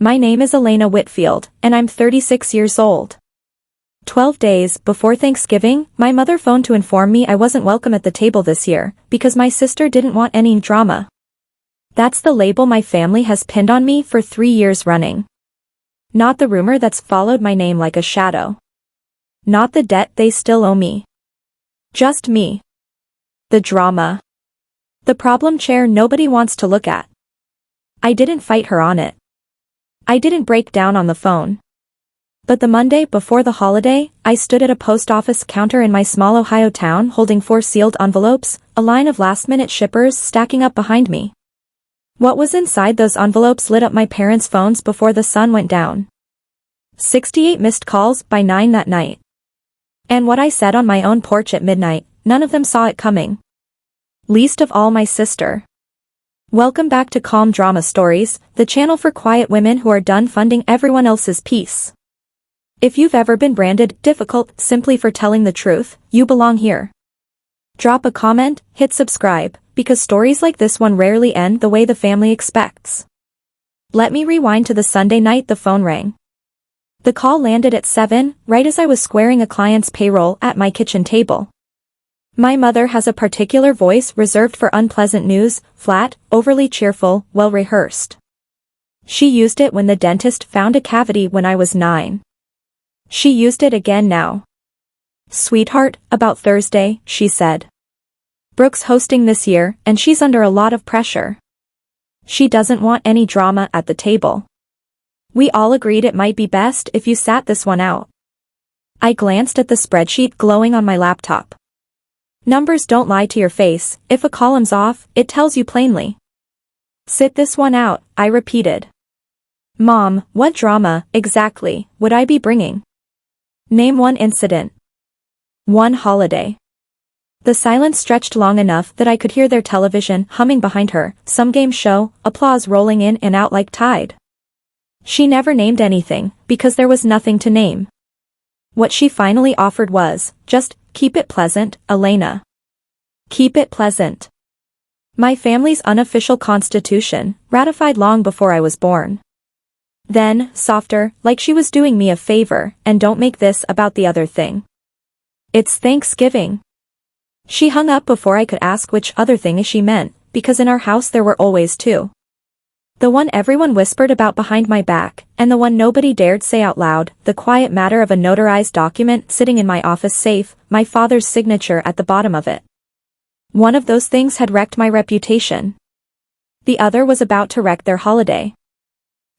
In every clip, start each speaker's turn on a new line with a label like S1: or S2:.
S1: My name is Elena Whitfield, and I'm 36 years old. 12 days before Thanksgiving, my mother phoned to inform me I wasn't welcome at the table this year, because my sister didn't want any drama. That's the label my family has pinned on me for 3 years running. Not the rumor that's followed my name like a shadow. Not the debt they still owe me. Just me. The drama. The problem chair nobody wants to look at. I didn't fight her on it. I didn't break down on the phone. But the Monday before the holiday, I stood at a post office counter in my small Ohio town holding 4 sealed envelopes, a line of last-minute shippers stacking up behind me. What was inside those envelopes lit up my parents' phones before the sun went down. 68 missed calls by 9 that night. And what I said on my own porch at midnight, none of them saw it coming. Least of all my sister. Welcome back to Calm Drama Stories, the channel for quiet women who are done funding everyone else's peace. If you've ever been branded difficult simply for telling the truth, you belong here. Drop a comment, hit subscribe, because stories like this one rarely end the way the family expects. Let me rewind to the Sunday night the phone rang. The call landed at 7, right as I was squaring a client's payroll at my kitchen table. My mother has a particular voice reserved for unpleasant news, flat, overly cheerful, well-rehearsed. She used it when the dentist found a cavity when I was 9. She used it again now. "Sweetheart, about Thursday," she said. "Brooke's hosting this year, and she's under a lot of pressure. She doesn't want any drama at the table. We all agreed it might be best if you sat this one out." I glanced at the spreadsheet glowing on my laptop. Numbers don't lie to your face. If a column's off, it tells you plainly. "Sit this one out," I repeated. "Mom, what drama, exactly, would I be bringing? Name one incident. One holiday." The silence stretched long enough that I could hear their television humming behind her, some game show, applause rolling in and out like tide. She never named anything, because there was nothing to name. What she finally offered was, just, "Keep it pleasant, Elena. Keep it pleasant." My family's unofficial constitution, ratified long before I was born. Then, softer, like she was doing me a favor, "And don't make this about the other thing. It's Thanksgiving." She hung up before I could ask which other thing she meant, because in our house there were always 2. The one everyone whispered about behind my back, and the one nobody dared say out loud, the quiet matter of a notarized document sitting in my office safe, my father's signature at the bottom of it. One of those things had wrecked my reputation. The other was about to wreck their holiday.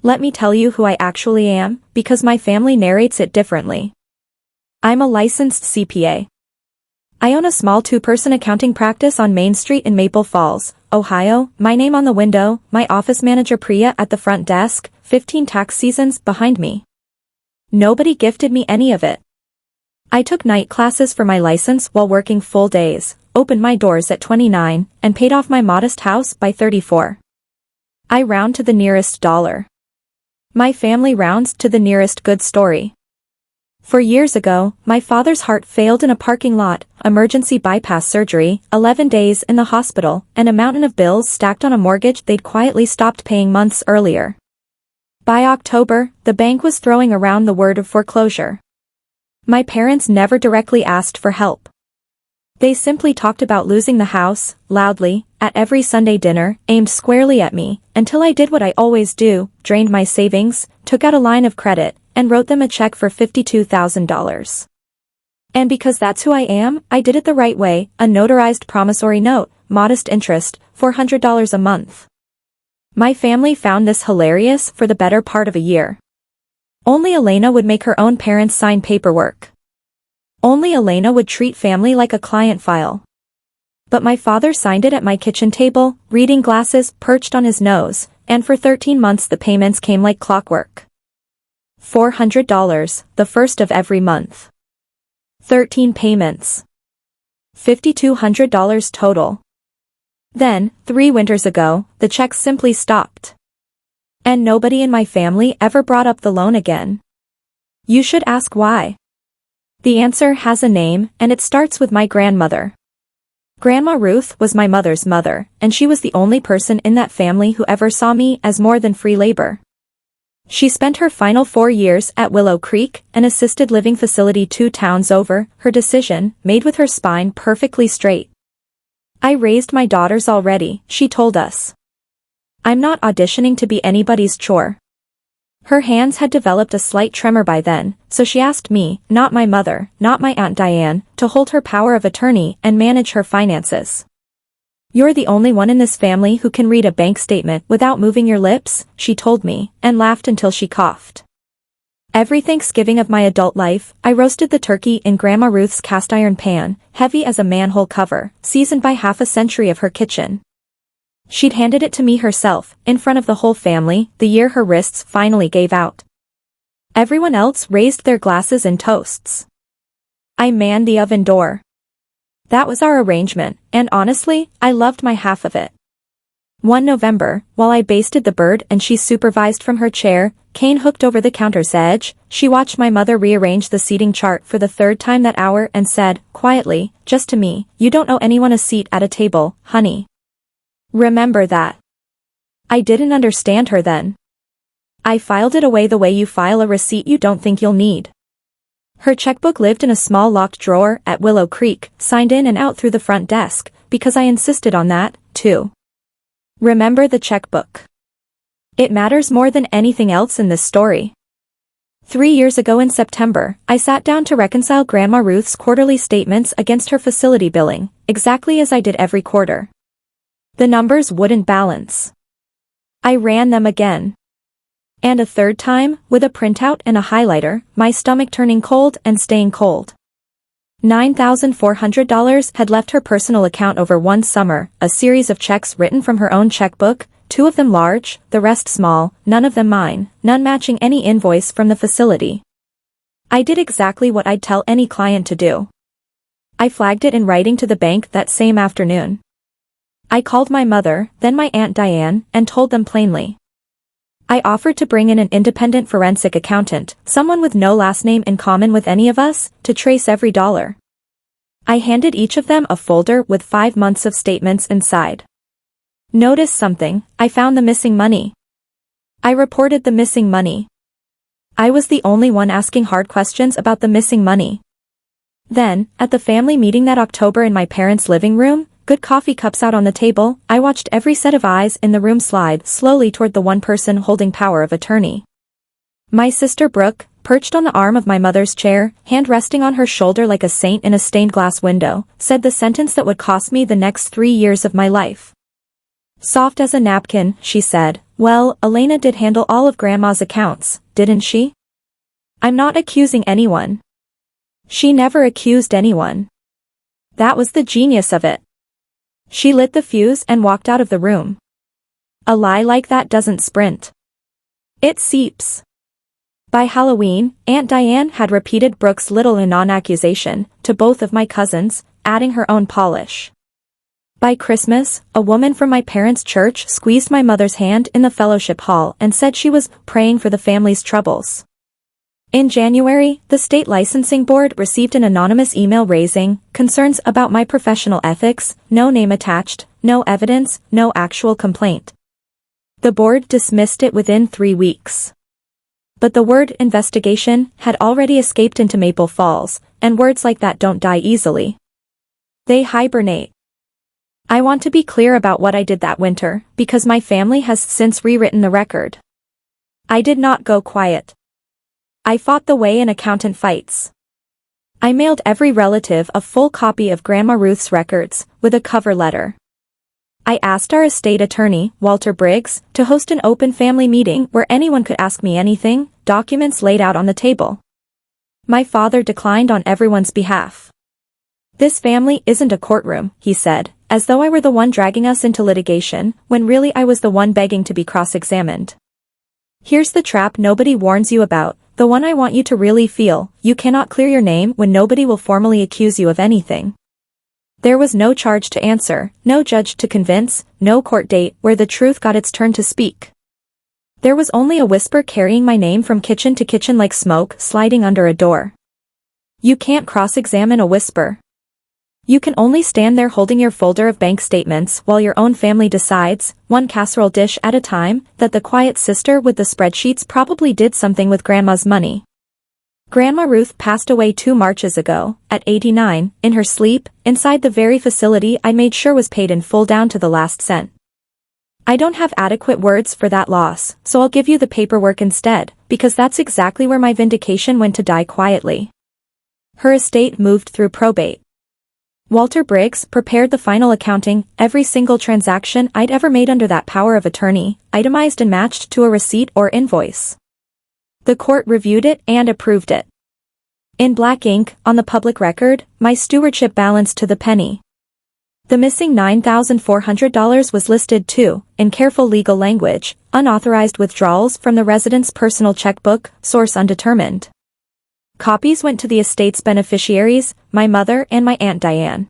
S1: Let me tell you who I actually am, because my family narrates it differently. I'm a licensed CPA. I own a small 2-person accounting practice on Main Street in Maple Falls, Ohio, my name on the window, my office manager Priya at the front desk, 15 tax seasons behind me. Nobody gifted me any of it. I took night classes for my license while working full days, opened my doors at 29, and paid off my modest house by 34. I round to the nearest dollar. My family rounds to the nearest good story. 4 years ago, my father's heart failed in a parking lot, emergency bypass surgery, 11 days in the hospital, and a mountain of bills stacked on a mortgage they'd quietly stopped paying months earlier. By October, the bank was throwing around the word of foreclosure. My parents never directly asked for help. They simply talked about losing the house, loudly, at every Sunday dinner, aimed squarely at me, until I did what I always do, drained my savings, took out a line of credit, and wrote them a check for $52,000. And because that's who I am, I did it the right way, a notarized promissory note, modest interest, $400 a month. My family found this hilarious for the better part of a year. Only Elena would make her own parents sign paperwork. Only Elena would treat family like a client file. But my father signed it at my kitchen table, reading glasses perched on his nose, and for 13 months the payments came like clockwork. $400, the first of every month. 13 payments. $5,200 total. Then, 3 winters ago, the checks simply stopped. And nobody in my family ever brought up the loan again. You should ask why. The answer has a name, and it starts with my grandmother. Grandma Ruth was my mother's mother, and she was the only person in that family who ever saw me as more than free labor. She spent her final 4 years at Willow Creek, an assisted living facility 2 towns over, her decision, made with her spine perfectly straight. I raised my daughters already, she told us. I'm not auditioning to be anybody's chore. Her hands had developed a slight tremor by then, so she asked me, not my mother, not my Aunt Diane, to hold her power of attorney and manage her finances. You're the only one in this family who can read a bank statement without moving your lips, she told me, and laughed until she coughed. Every Thanksgiving of my adult life, I roasted the turkey in Grandma Ruth's cast-iron pan, heavy as a manhole cover, seasoned by half a century of her kitchen. She'd handed it to me herself, in front of the whole family, the year her wrists finally gave out. Everyone else raised their glasses and toasts. I manned the oven door. That was our arrangement, and honestly, I loved my half of it. One November, while I basted the bird and she supervised from her chair, cane hooked over the counter's edge, she watched my mother rearrange the seating chart for the 3rd time that hour and said, quietly, just to me, "You don't owe anyone a seat at a table, honey. Remember that." I didn't understand her then. I filed it away the way you file a receipt you don't think you'll need. Her checkbook lived in a small locked drawer at Willow Creek, signed in and out through the front desk, because I insisted on that, too. Remember the checkbook. It matters more than anything else in this story. 3 years ago in September, I sat down to reconcile Grandma Ruth's quarterly statements against her facility billing, exactly as I did every quarter. The numbers wouldn't balance. I ran them again. And a 3rd time, with a printout and a highlighter, my stomach turning cold and staying cold. $9,400 had left her personal account over one summer, a series of checks written from her own checkbook, 2 of them large, the rest small, none of them mine, none matching any invoice from the facility. I did exactly what I'd tell any client to do. I flagged it in writing to the bank that same afternoon. I called my mother, then my Aunt Diane, and told them plainly. I offered to bring in an independent forensic accountant, someone with no last name in common with any of us, to trace every dollar. I handed each of them a folder with 5 months of statements inside. Notice something, I found the missing money. I reported the missing money. I was the only one asking hard questions about the missing money. Then, at the family meeting that October in my parents' living room, good coffee cups out on the table, I watched every set of eyes in the room slide slowly toward the one person holding power of attorney. My sister Brooke, perched on the arm of my mother's chair, hand resting on her shoulder like a saint in a stained glass window, said the sentence that would cost me the next 3 years of my life. Soft as a napkin, she said, "Well, Elena did handle all of Grandma's accounts, didn't she? I'm not accusing anyone. She never accused anyone. That was the genius of it." She lit the fuse and walked out of the room. A lie like that doesn't sprint. It seeps. By Halloween, Aunt Diane had repeated Brooke's little non-accusation to both of my cousins, adding her own polish. By Christmas, a woman from my parents' church squeezed my mother's hand in the fellowship hall and said she was praying for the family's troubles. In January, the state licensing board received an anonymous email raising concerns about my professional ethics, no name attached, no evidence, no actual complaint. The board dismissed it within 3 weeks. But the word investigation had already escaped into Maple Falls, and words like that don't die easily. They hibernate. I want to be clear about what I did that winter, because my family has since rewritten the record. I did not go quiet. I fought the way an accountant fights. I mailed every relative a full copy of Grandma Ruth's records, with a cover letter. I asked our estate attorney, Walter Briggs, to host an open family meeting where anyone could ask me anything, documents laid out on the table. My father declined on everyone's behalf. "This family isn't a courtroom," he said, as though I were the one dragging us into litigation, when really I was the one begging to be cross-examined. "Here's the trap nobody warns you about, the one I want you to really feel: you cannot clear your name when nobody will formally accuse you of anything." There was no charge to answer, no judge to convince, no court date where the truth got its turn to speak. There was only a whisper carrying my name from kitchen to kitchen like smoke sliding under a door. You can't cross-examine a whisper. You can only stand there holding your folder of bank statements while your own family decides, one casserole dish at a time, that the quiet sister with the spreadsheets probably did something with Grandma's money. Grandma Ruth passed away 2 Marches ago, at 89, in her sleep, inside the very facility I made sure was paid in full down to the last cent. I don't have adequate words for that loss, so I'll give you the paperwork instead, because that's exactly where my vindication went to die quietly. Her estate moved through probate. Walter Briggs prepared the final accounting, every single transaction I'd ever made under that power of attorney, itemized and matched to a receipt or invoice. The court reviewed it and approved it. In black ink, on the public record, my stewardship balanced to the penny. The missing $9,400 was listed too, in careful legal language, unauthorized withdrawals from the resident's personal checkbook, source undetermined. Copies went to the estate's beneficiaries, my mother and my Aunt Diane.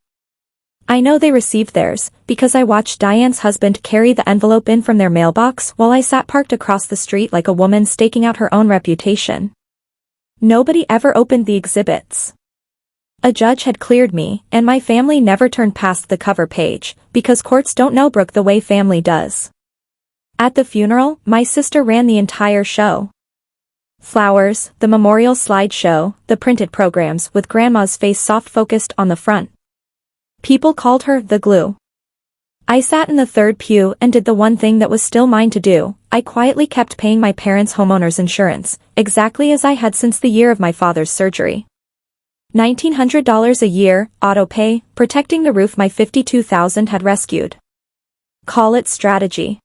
S1: I know they received theirs, because I watched Diane's husband carry the envelope in from their mailbox while I sat parked across the street like a woman staking out her own reputation. Nobody ever opened the exhibits. A judge had cleared me, and my family never turned past the cover page, because courts don't know Brooke the way family does. At the funeral, my sister ran the entire show. Flowers, the memorial slideshow, the printed programs with Grandma's face soft-focused on the front. People called her the glue. I sat in the third pew and did the one thing that was still mine to do. I quietly kept paying my parents' homeowner's insurance, exactly as I had since the year of my father's surgery. $1,900 a year, auto pay, protecting the roof my $52,000 had rescued. Call it strategy.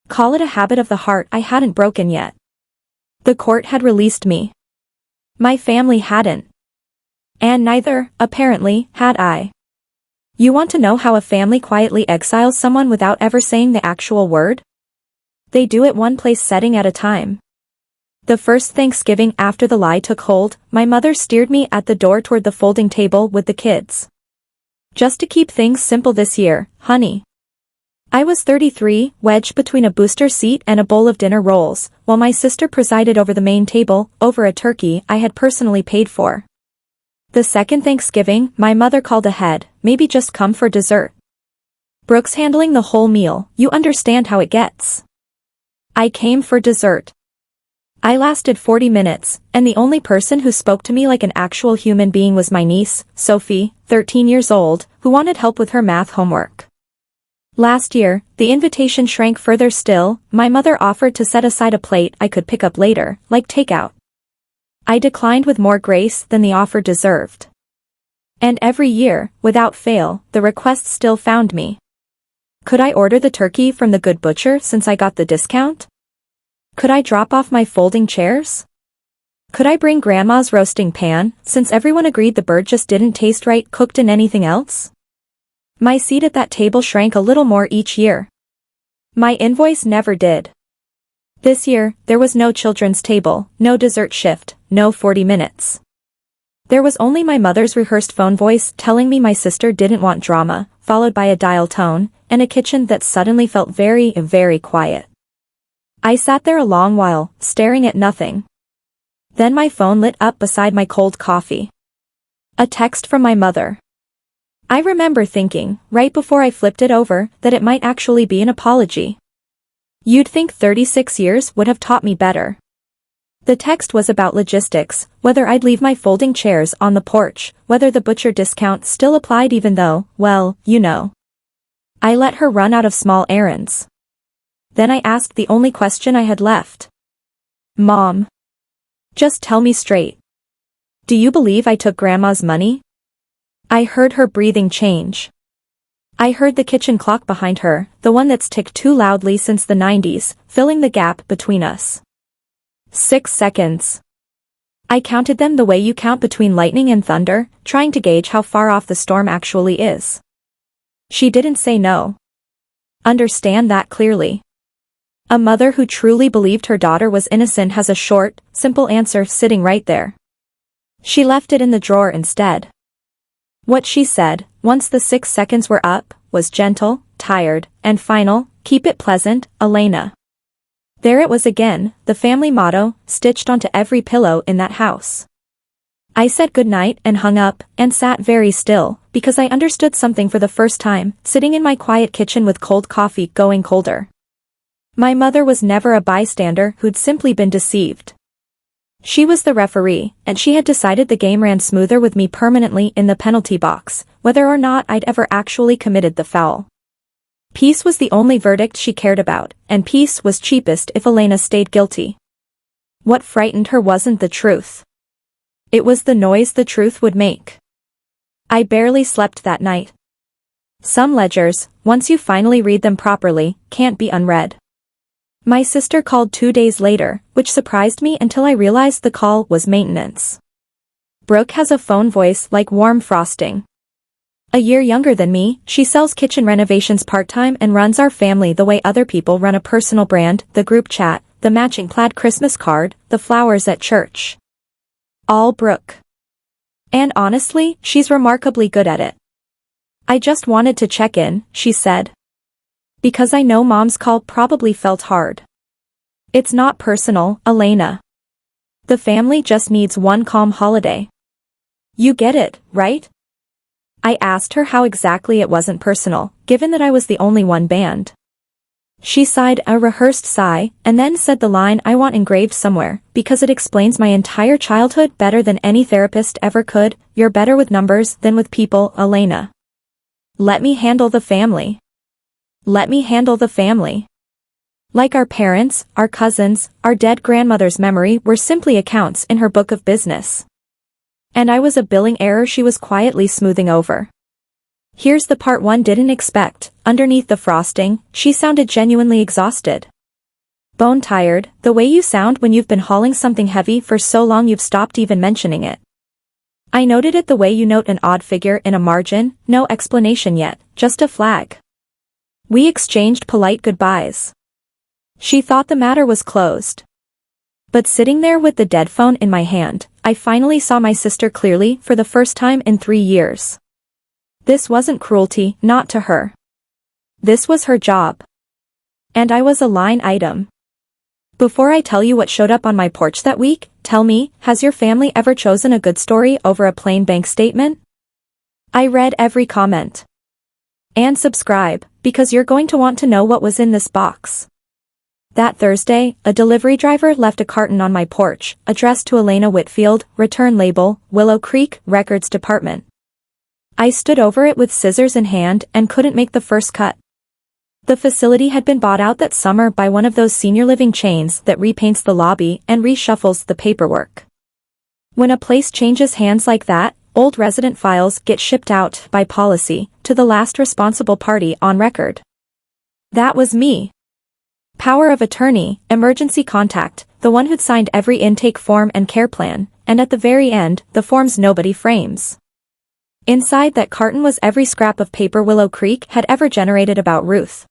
S1: Call it a habit of the heart I hadn't broken yet. The court had released me. My family hadn't. And neither, apparently, had I. You want to know how a family quietly exiles someone without ever saying the actual word? They do it one place setting at a time. The first Thanksgiving after the lie took hold, my mother steered me at the door toward the folding table with the kids. Just to keep things simple this year, honey. I was 33, wedged between a booster seat and a bowl of dinner rolls, while my sister presided over the main table, over a turkey I had personally paid for. The second Thanksgiving, my mother called ahead, maybe just come for dessert. Brooke's handling the whole meal, you understand how it gets. I came for dessert. I lasted 40 minutes, and the only person who spoke to me like an actual human being was my niece, Sophie, 13 years old, who wanted help with her math homework. Last year, the invitation shrank further still, my mother offered to set aside a plate I could pick up later, like takeout. I declined with more grace than the offer deserved. And every year, without fail, the request still found me. Could I order the turkey from the good butcher since I got the discount? Could I drop off my folding chairs? Could I bring Grandma's roasting pan, since everyone agreed the bird just didn't taste right cooked in anything else? My seat at that table shrank a little more each year. My invoice never did. This year, there was no children's table, no dessert shift, no 40 minutes. There was only my mother's rehearsed phone voice telling me my sister didn't want drama, followed by a dial tone, and a kitchen that suddenly felt very, very quiet. I sat there a long while, staring at nothing. Then my phone lit up beside my cold coffee. A text from my mother. I remember thinking, right before I flipped it over, that it might actually be an apology. You'd think 36 years would have taught me better. The text was about logistics, whether I'd leave my folding chairs on the porch, whether the butcher discount still applied even though, well, you know. I let her run out of small errands. Then I asked the only question I had left. Mom. Just tell me straight. Do you believe I took Grandma's money? I heard her breathing change. I heard the kitchen clock behind her, the one that's ticked too loudly since the 90s, filling the gap between us. 6 seconds. I counted them the way you count between lightning and thunder, trying to gauge how far off the storm actually is. She didn't say no. Understand that clearly. A mother who truly believed her daughter was innocent has a short, simple answer sitting right there. She left it in the drawer instead. What she said, once the 6 seconds were up, was gentle, tired, and final, keep it pleasant, Elena. There it was again, the family motto, stitched onto every pillow in that house. I said goodnight and hung up, and sat very still, because I understood something for the first time, sitting in my quiet kitchen with cold coffee going colder. My mother was never a bystander who'd simply been deceived. She was the referee, and she had decided the game ran smoother with me permanently in the penalty box, whether or not I'd ever actually committed the foul. Peace was the only verdict she cared about, and peace was cheapest if Elena stayed guilty. What frightened her wasn't the truth. It was the noise the truth would make. I barely slept that night. Some ledgers, once you finally read them properly, can't be unread. My sister called 2 days later, which surprised me until I realized the call was maintenance. Brooke has a phone voice like warm frosting. A year younger than me, she sells kitchen renovations part-time and runs our family the way other people run a personal brand, the group chat, the matching plaid Christmas card, the flowers at church. All Brooke. And honestly, she's remarkably good at it. I just wanted to check in, she said. Because I know Mom's call probably felt hard. It's not personal, Elena. The family just needs one calm holiday. You get it, right? I asked her how exactly it wasn't personal, given that I was the only one banned. She sighed a rehearsed sigh, and then said the line I want engraved somewhere, because it explains my entire childhood better than any therapist ever could: you're better with numbers than with people, Elena. Let me handle the family. Let me handle the family. Like our parents, our cousins, our dead grandmother's memory were simply accounts in her book of business. And I was a billing error she was quietly smoothing over. Here's the part one didn't expect: underneath the frosting, she sounded genuinely exhausted. Bone tired, the way you sound when you've been hauling something heavy for so long you've stopped even mentioning it. I noted it the way you note an odd figure in a margin, no explanation yet, just a flag. We exchanged polite goodbyes. She thought the matter was closed. But sitting there with the dead phone in my hand, I finally saw my sister clearly for the first time in 3 years. This wasn't cruelty, not to her. This was her job. And I was a line item. Before I tell you what showed up on my porch that week, tell me, has your family ever chosen a good story over a plain bank statement? I read every comment. And subscribe, because you're going to want to know what was in this box. That Thursday, a delivery driver left a carton on my porch, addressed to Elena Whitfield, return label, Willow Creek, Records Department. I stood over it with scissors in hand and couldn't make the first cut. The facility had been bought out that summer by one of those senior living chains that repaints the lobby and reshuffles the paperwork. When a place changes hands like that, old resident files get shipped out, by policy, to the last responsible party on record. That was me. Power of attorney, emergency contact, the one who'd signed every intake form and care plan, and at the very end, the forms nobody frames. Inside that carton was every scrap of paper Willow Creek had ever generated about Ruth.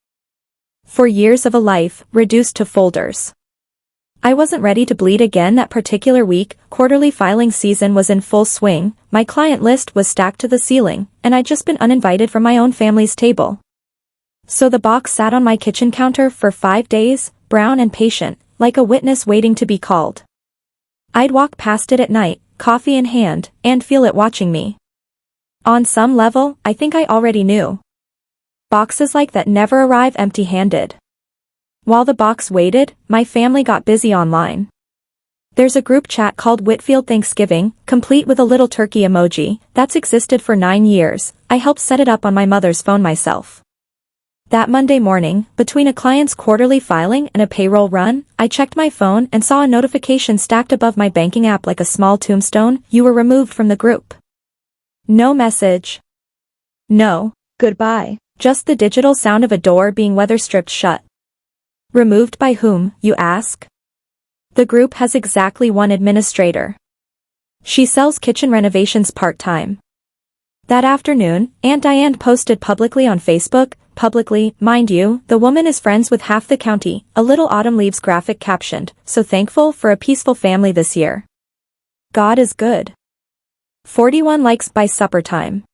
S1: 4 years of a life, reduced to folders. I wasn't ready to bleed again that particular week. Quarterly filing season was in full swing, my client list was stacked to the ceiling, and I'd just been uninvited from my own family's table. So the box sat on my kitchen counter for 5 days, brown and patient, like a witness waiting to be called. I'd walk past it at night, coffee in hand, and feel it watching me. On some level, I think I already knew. Boxes like that never arrive empty-handed. While the box waited, my family got busy online. There's a group chat called Whitfield Thanksgiving, complete with a little turkey emoji, that's existed for 9 years. I helped set it up on my mother's phone myself. That Monday morning, between a client's quarterly filing and a payroll run, I checked my phone and saw a notification stacked above my banking app like a small tombstone: you were removed from the group. No message. No goodbye, just the digital sound of a door being weather-stripped shut. Removed by whom, you ask? The group has exactly one administrator. She sells kitchen renovations part-time. That afternoon, Aunt Diane posted publicly on Facebook, publicly, mind you, the woman is friends with half the county, a little autumn leaves graphic captioned, so thankful for a peaceful family this year. God is good. 41 likes by supper time.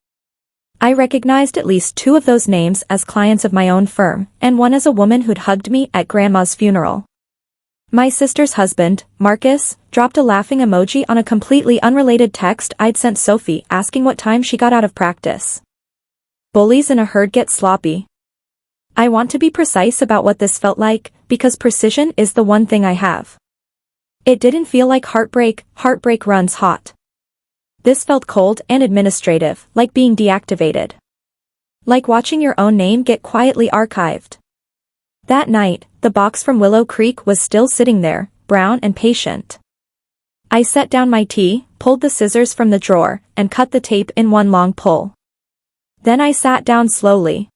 S1: I recognized at least 2 of those names as clients of my own firm, and one as a woman who'd hugged me at Grandma's funeral. My sister's husband, Marcus, dropped a laughing emoji on a completely unrelated text I'd sent Sophie asking what time she got out of practice. Bullies in a herd get sloppy. I want to be precise about what this felt like, because precision is the one thing I have. It didn't feel like heartbreak runs hot. This felt cold and administrative, like being deactivated. Like watching your own name get quietly archived. That night, the box from Willow Creek was still sitting there, brown and patient. I set down my tea, pulled the scissors from the drawer, and cut the tape in one long pull. Then I sat down slowly.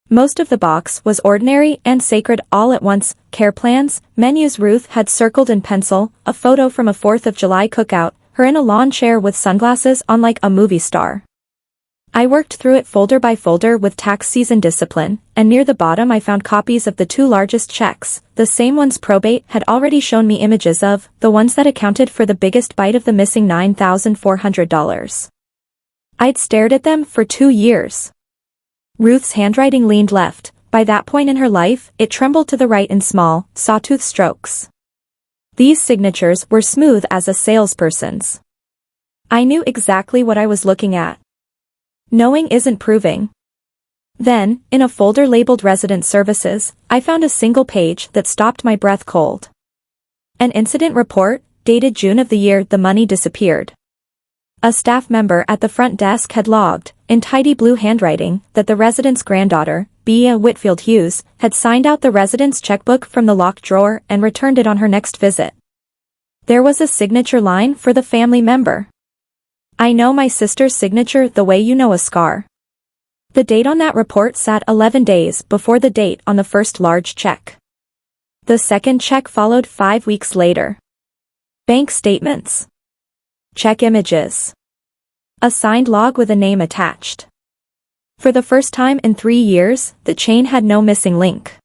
S1: Most of the box was ordinary and sacred all at once: care plans, menus Ruth had circled in pencil, a photo from a 4th of July cookout, her in a lawn chair with sunglasses on like a movie star. I worked through it folder by folder with tax season discipline, and near the bottom I found copies of the 2 largest checks, the same ones probate had already shown me images of, the ones that accounted for the biggest bite of the missing $9,400. I'd stared at them for 2 years. Ruth's handwriting leaned left. By that point in her life, it trembled to the right in small, sawtooth strokes. These signatures were smooth as a salesperson's. I knew exactly what I was looking at. Knowing isn't proving. Then, in a folder labeled Resident Services, I found a single page that stopped my breath cold. An incident report, dated June of the year the money disappeared. A staff member at the front desk had logged, in tidy blue handwriting, that the resident's granddaughter, Bea Whitfield Hughes, had signed out the resident's checkbook from the locked drawer and returned it on her next visit. There was a signature line for the family member. I know my sister's signature the way you know a scar. The date on that report sat 11 days before the date on the first large check. The second check followed 5 weeks later. Bank statements. Check images. A signed log with a name attached. For the first time in 3 years, the chain had no missing link.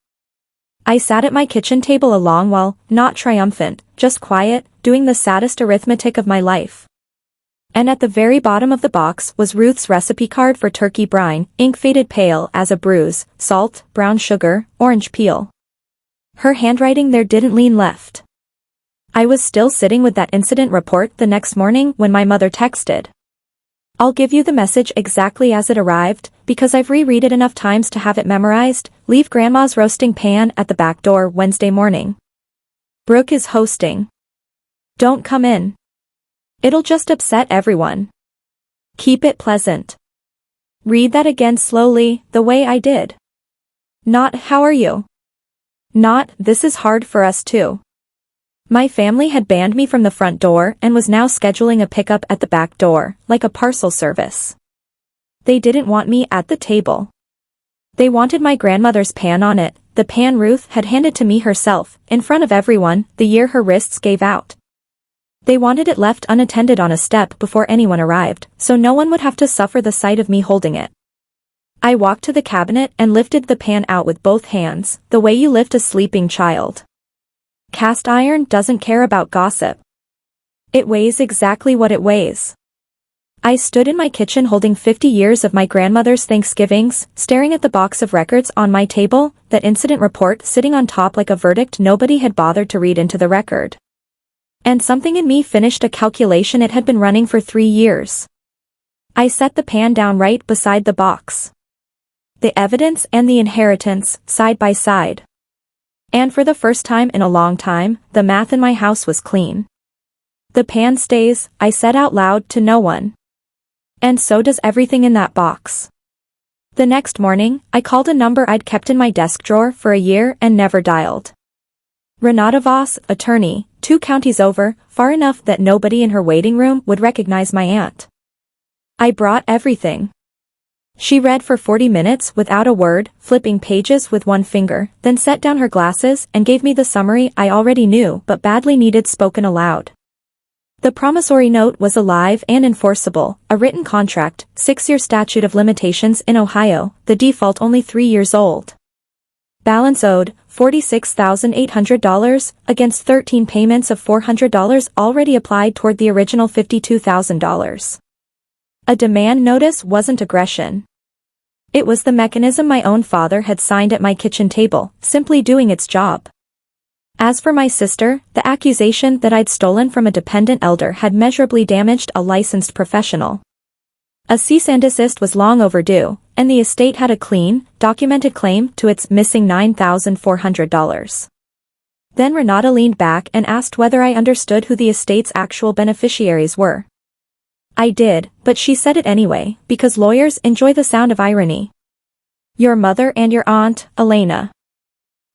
S1: I sat at my kitchen table a long while, not triumphant, just quiet, doing the saddest arithmetic of my life. And at the very bottom of the box was Ruth's recipe card for turkey brine, ink faded pale as a bruise, salt, brown sugar, orange peel. Her handwriting there didn't lean left. I was still sitting with that incident report the next morning when my mother texted. I'll give you the message exactly as it arrived, because I've reread it enough times to have it memorized. Leave Grandma's roasting pan at the back door Wednesday morning. Brooke is hosting. Don't come in. It'll just upset everyone. Keep it pleasant. Read that again slowly, the way I did. Not, how are you? Not, this is hard for us too. My family had banned me from the front door and was now scheduling a pickup at the back door, like a parcel service. They didn't want me at the table. They wanted my grandmother's pan on it, the pan Ruth had handed to me herself, in front of everyone, the year her wrists gave out. They wanted it left unattended on a step before anyone arrived, so no one would have to suffer the sight of me holding it. I walked to the cabinet and lifted the pan out with both hands, the way you lift a sleeping child. Cast iron doesn't care about gossip. It weighs exactly what it weighs. I stood in my kitchen holding 50 years of my grandmother's Thanksgivings, staring at the box of records on my table, that incident report sitting on top like a verdict nobody had bothered to read into the record. And something in me finished a calculation it had been running for 3 years. I set the pan down right beside the box. The evidence and the inheritance, side by side. And for the first time in a long time, the math in my house was clean. The pan stays, I said out loud to no one. And so does everything in that box. The next morning, I called a number I'd kept in my desk drawer for a year and never dialed. Renata Voss, attorney, 2 counties over, far enough that nobody in her waiting room would recognize my aunt. I brought everything. She read for 40 minutes without a word, flipping pages with one finger, then set down her glasses and gave me the summary I already knew but badly needed spoken aloud. The promissory note was alive and enforceable, a written contract, 6-year statute of limitations in Ohio, the default only 3 years old. Balance owed, $46,800, against 13 payments of $400 already applied toward the original $52,000. A demand notice wasn't aggression. It was the mechanism my own father had signed at my kitchen table, simply doing its job. As for my sister, the accusation that I'd stolen from a dependent elder had measurably damaged a licensed professional. A cease and desist was long overdue, and the estate had a clean, documented claim to its missing $9,400. Then Renata leaned back and asked whether I understood who the estate's actual beneficiaries were. I did, but she said it anyway, because lawyers enjoy the sound of irony. Your mother and your aunt, Elena.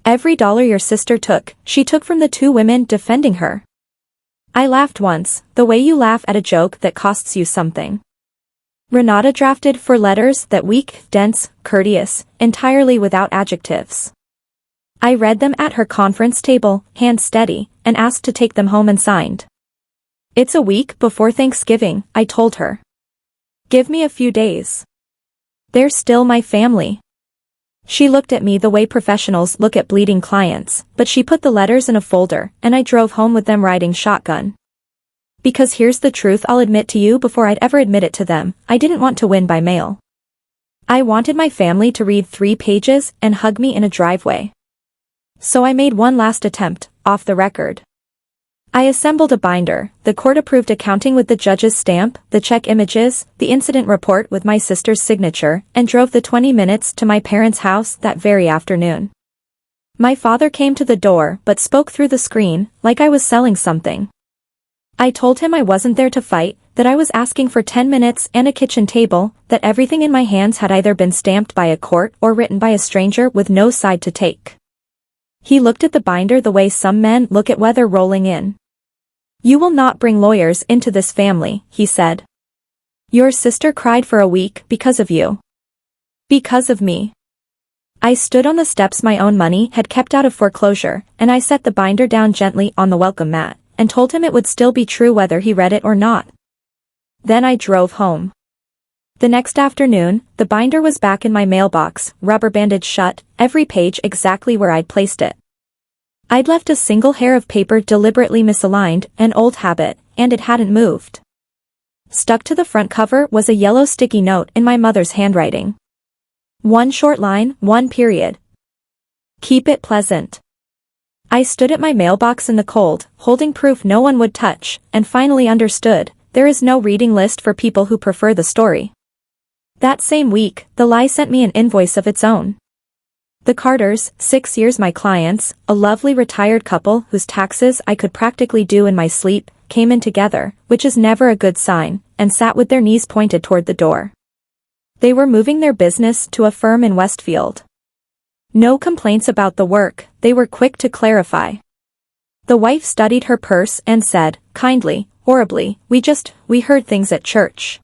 S1: Every dollar your sister took, she took from the two women defending her. I laughed once, the way you laugh at a joke that costs you something. Renata drafted 4 letters that weak, dense, courteous, entirely without adjectives. I read them at her conference table, hand steady, and asked to take them home and signed. It's a week before Thanksgiving, I told her. Give me a few days. They're still my family. She looked at me the way professionals look at bleeding clients, but she put the letters in a folder, and I drove home with them riding shotgun. Because here's the truth I'll admit to you before I'd ever admit it to them, I didn't want to win by mail. I wanted my family to read 3 pages and hug me in a driveway. So I made one last attempt, off the record. I assembled a binder, the court-approved accounting with the judge's stamp, the check images, the incident report with my sister's signature, and drove the 20 minutes to my parents' house that very afternoon. My father came to the door but spoke through the screen, like I was selling something. I told him I wasn't there to fight, that I was asking for 10 minutes and a kitchen table, that everything in my hands had either been stamped by a court or written by a stranger with no side to take. He looked at the binder the way some men look at weather rolling in. You will not bring lawyers into this family, he said. Your sister cried for a week because of you. Because of me. I stood on the steps my own money had kept out of foreclosure, and I set the binder down gently on the welcome mat, and told him it would still be true whether he read it or not. Then I drove home. The next afternoon, the binder was back in my mailbox, rubber banded shut, every page exactly where I'd placed it. I'd left a single hair of paper deliberately misaligned, an old habit, and it hadn't moved. Stuck to the front cover was a yellow sticky note in my mother's handwriting. 1 short line, 1 period. Keep it pleasant. I stood at my mailbox in the cold, holding proof no one would touch, and finally understood, there is no reading list for people who prefer the story. That same week, the lie sent me an invoice of its own. The Carters, 6 years my clients, a lovely retired couple whose taxes I could practically do in my sleep, came in together, which is never a good sign, and sat with their knees pointed toward the door. They were moving their business to a firm in Westfield. No complaints about the work, they were quick to clarify. The wife studied her purse and said, kindly, horribly, we heard things at church.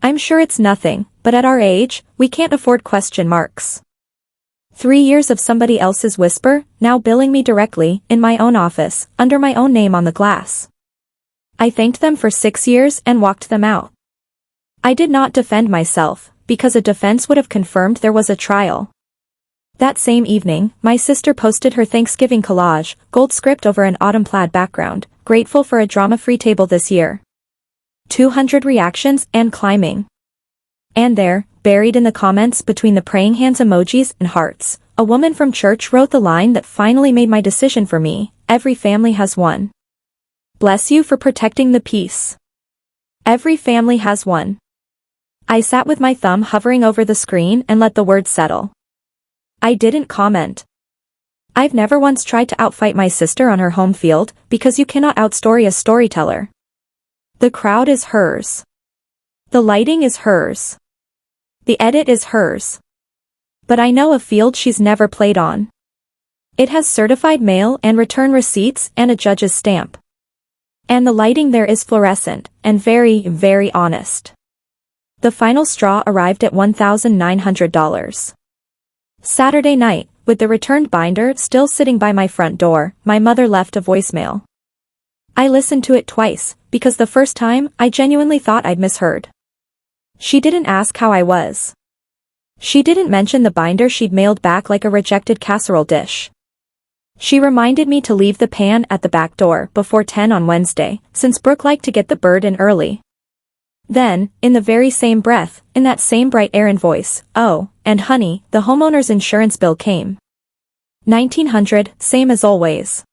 S1: I'm sure it's nothing, but at our age, we can't afford question marks. 3 years of somebody else's whisper, now billing me directly, in my own office, under my own name on the glass. I thanked them for 6 years and walked them out. I did not defend myself, because a defense would have confirmed there was a trial. That same evening, my sister posted her Thanksgiving collage, gold script over an autumn plaid background, grateful for a drama-free table this year. 200 reactions and climbing. And there, buried in the comments between the praying hands emojis and hearts, a woman from church wrote the line that finally made my decision for me, every family has one. Bless you for protecting the peace. Every family has one. I sat with my thumb hovering over the screen and let the words settle. I didn't comment. I've never once tried to outfight my sister on her home field, because you cannot outstory a storyteller. The crowd is hers. The lighting is hers. The edit is hers. But I know a field she's never played on. It has certified mail and return receipts and a judge's stamp. And the lighting there is fluorescent, and very, very honest. The final straw arrived at $1,900. Saturday night, with the returned binder still sitting by my front door, my mother left a voicemail. I listened to it twice, because the first time, I genuinely thought I'd misheard. She didn't ask how I was. She didn't mention the binder she'd mailed back like a rejected casserole dish. She reminded me to leave the pan at the back door before 10 on Wednesday, since Brooke liked to get the bird in early. Then, in the very same breath, in that same bright errand voice, oh, and honey, the homeowner's insurance bill came. $1,900, same as always.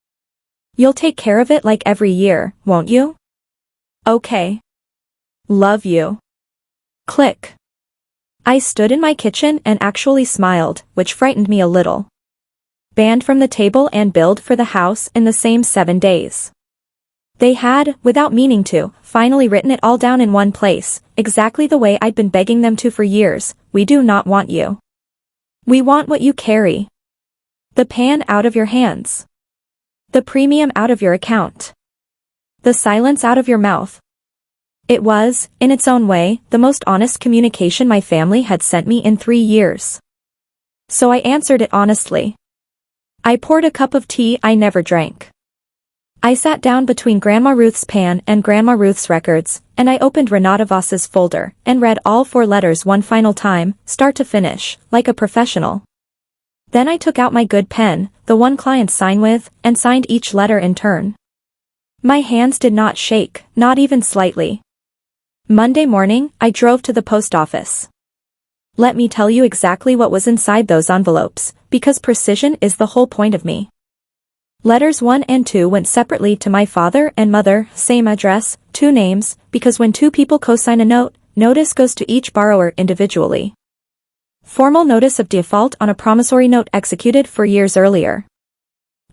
S1: You'll take care of it like every year, won't you? Okay. Love you. Click. I stood in my kitchen and actually smiled, which frightened me a little. Banned from the table and billed for the house in the same 7 days. They had, without meaning to, finally written it all down in one place, exactly the way I'd been begging them to for years. We do not want you. We want what you carry. The pan out of your hands. The premium out of your account. The silence out of your mouth. It was, in its own way, the most honest communication my family had sent me in 3 years. So I answered it honestly. I poured a cup of tea I never drank. I sat down between Grandma Ruth's pan and Grandma Ruth's records, and I opened Renata Voss's folder and read all 4 letters one final time, start to finish, like a professional. Then I took out my good pen, the one clients sign with, and signed each letter in turn. My hands did not shake, not even slightly. Monday morning, I drove to the post office. Let me tell you exactly what was inside those envelopes, because precision is the whole point of me. Letters 1 and 2 went separately to my father and mother, same address, 2 names, because when 2 people co-sign a note, notice goes to each borrower individually. Formal notice of default on a promissory note executed 4 years earlier.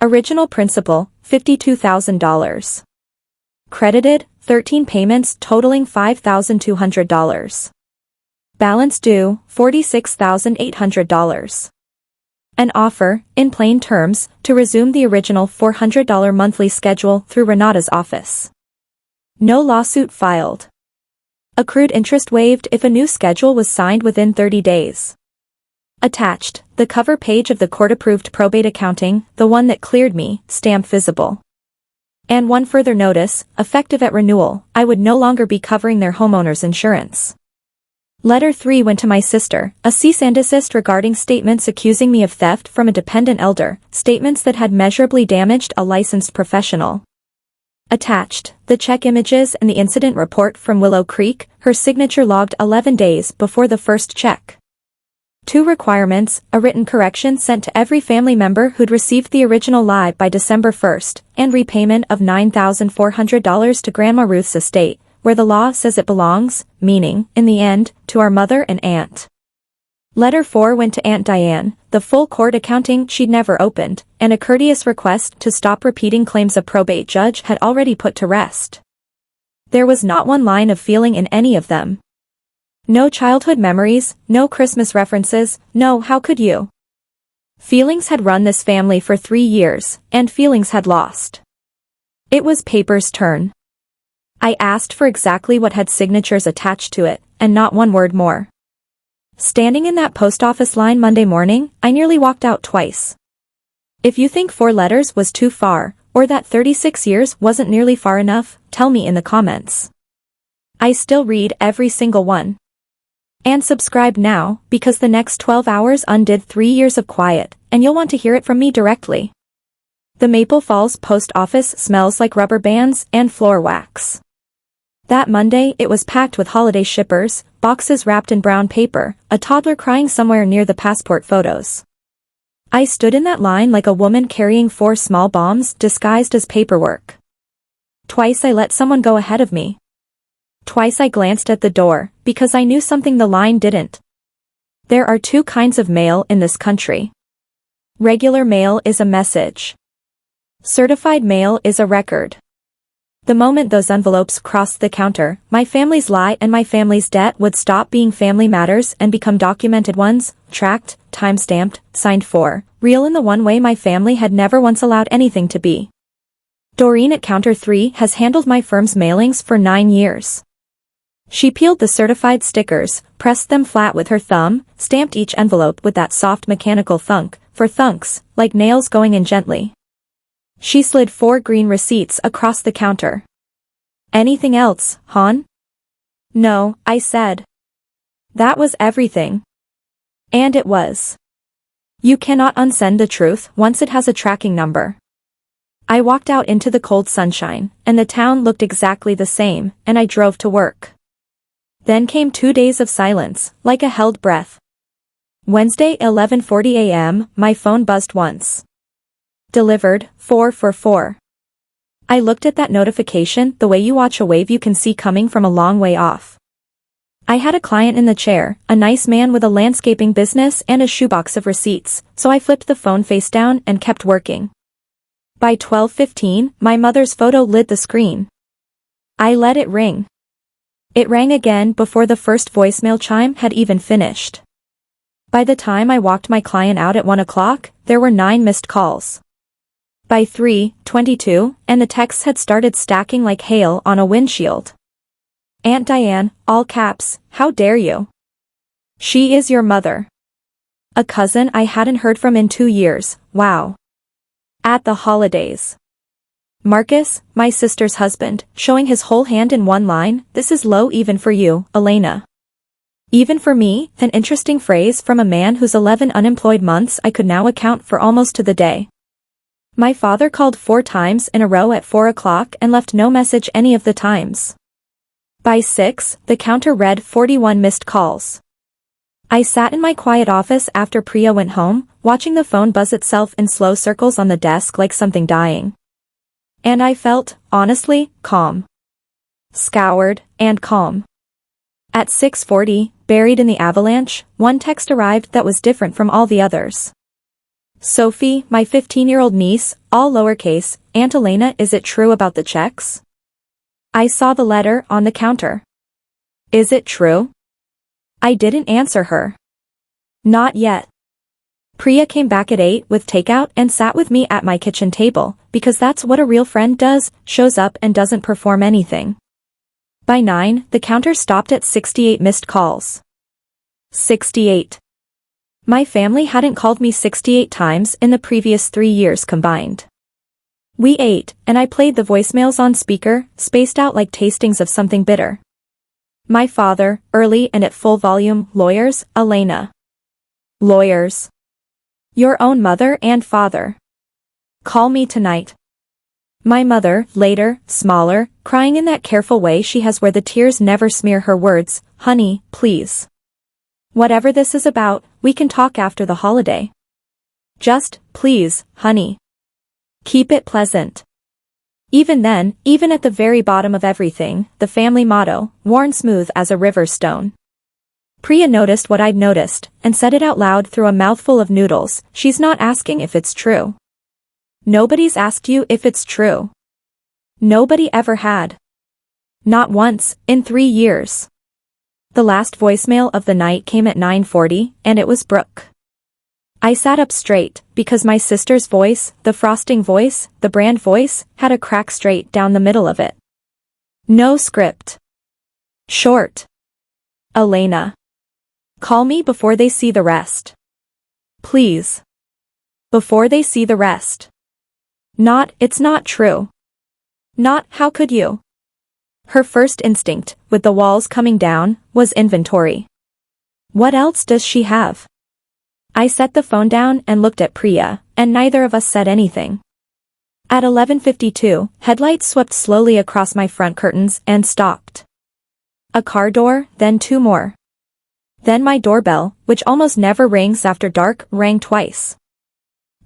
S1: Original principal, $52,000. Credited, 13 payments totaling $5,200. Balance due, $46,800. An offer, in plain terms, to resume the original $400 monthly schedule through Renata's office. No lawsuit filed. Accrued interest waived if a new schedule was signed within 30 days. Attached, the cover page of the court-approved probate accounting, the one that cleared me, stamp visible. And one further notice, effective at renewal, I would no longer be covering their homeowner's insurance. Letter 3 went to my sister, a cease and desist regarding statements accusing me of theft from a dependent elder, statements that had measurably damaged a licensed professional. Attached, the check images and the incident report from Willow Creek, her signature logged 11 days before the first check. 2 requirements, a written correction sent to every family member who'd received the original lie by December 1st, and repayment of $9,400 to Grandma Ruth's estate, where the law says it belongs, meaning, in the end, to our mother and aunt. Letter 4 went to Aunt Diane, the full court accounting she'd never opened, and a courteous request to stop repeating claims a probate judge had already put to rest. There was not one line of feeling in any of them. No childhood memories, no Christmas references, no how could you? Feelings had run this family for 3 years, and feelings had lost. It was paper's turn. I asked for exactly what had signatures attached to it, and not one word more. Standing in that post office line Monday morning, I nearly walked out twice. If you think 4 letters was too far, or that 36 years wasn't nearly far enough, tell me in the comments. I still read every single one. And subscribe now, because the next 12 hours undid 3 years of quiet, and you'll want to hear it from me directly. The Maple Falls post office smells like rubber bands and floor wax. That Monday it was packed with holiday shippers, boxes wrapped in brown paper, a toddler crying somewhere near the passport photos. I stood in that line like a woman carrying 4 small bombs disguised as paperwork. Twice I let someone go ahead of me. Twice I glanced at the door, because I knew something the line didn't. There are 2 kinds of mail in this country. Regular mail is a message. Certified mail is a record. The moment those envelopes crossed the counter, my family's lie and my family's debt would stop being family matters and become documented ones, tracked, time-stamped, signed for, real in the one way my family had never once allowed anything to be. Doreen at Counter 3 has handled my firm's mailings for 9 years. She peeled the certified stickers, pressed them flat with her thumb, stamped each envelope with that soft mechanical thunk, for thunks, like nails going in gently. She slid 4 green receipts across the counter. Anything else, hon? No, I said. That was everything. And it was. You cannot unsend the truth once it has a tracking number. I walked out into the cold sunshine, and the town looked exactly the same, and I drove to work. Then came 2 days of silence, like a held breath. Wednesday 11:40 a.m., my phone buzzed once. Delivered, 4 for 4. I looked at that notification the way you watch a wave you can see coming from a long way off. I had a client in the chair, a nice man with a landscaping business and a shoebox of receipts, so I flipped the phone face down and kept working. By 12:15, my mother's photo lit the screen. I let it ring. It rang again before the first voicemail chime had even finished. By the time I walked my client out at 1 o'clock, there were 9 missed calls. By 3:22, and the texts had started stacking like hail on a windshield. Aunt Diane, all caps, how dare you? She is your mother. A cousin I hadn't heard from in 2 years, wow. At the holidays. Marcus, my sister's husband, showing his whole hand in one line, this is low even for you, Elena. Even for me, an interesting phrase from a man whose 11 unemployed months I could now account for almost to the day. My father called 4 times in a row at 4 o'clock and left no message any of the times. By 6, the counter read 41 missed calls. I sat in my quiet office after Priya went home, watching the phone buzz itself in slow circles on the desk like something dying. And I felt, honestly, calm. Scoured, and calm. At 6:40, buried in the avalanche, one text arrived that was different from all the others. Sophie, my 15-year-old niece, all lowercase, Aunt Elena, is it true about the checks? I saw the letter on the counter. Is it true? I didn't answer her. Not yet. Priya came back at 8 with takeout and sat with me at my kitchen table, because that's what a real friend does, shows up and doesn't perform anything. By 9, the counter stopped at 68 missed calls. 68. My family hadn't called me 68 times in the previous 3 years combined. We ate, and I played the voicemails on speaker, spaced out like tastings of something bitter. My father, early and at full volume, lawyers, Elena. Lawyers. Your own mother and father. Call me tonight. My mother, later, smaller, crying in that careful way she has where the tears never smear her words, honey, please. Whatever this is about, we can talk after the holiday. Just, please, honey. Keep it pleasant. Even then, even at the very bottom of everything, the family motto, worn smooth as a river stone. Priya noticed what I'd noticed, and said it out loud through a mouthful of noodles, she's not asking if it's true. Nobody's asked you if it's true. Nobody ever had. Not once, in 3 years. The last voicemail of the night came at 9:40, and it was Brooke. I sat up straight, because my sister's voice, the frosting voice, the brand voice, had a crack straight down the middle of it. No script. Short. Elena. Call me before they see the rest. Please. Before they see the rest. Not, it's not true. Not, how could you? Her first instinct, with the walls coming down, was inventory. What else does she have? I set the phone down and looked at Priya, and neither of us said anything. At 11:52, headlights swept slowly across my front curtains and stopped. A car door, then 2 more. Then my doorbell, which almost never rings after dark, rang twice.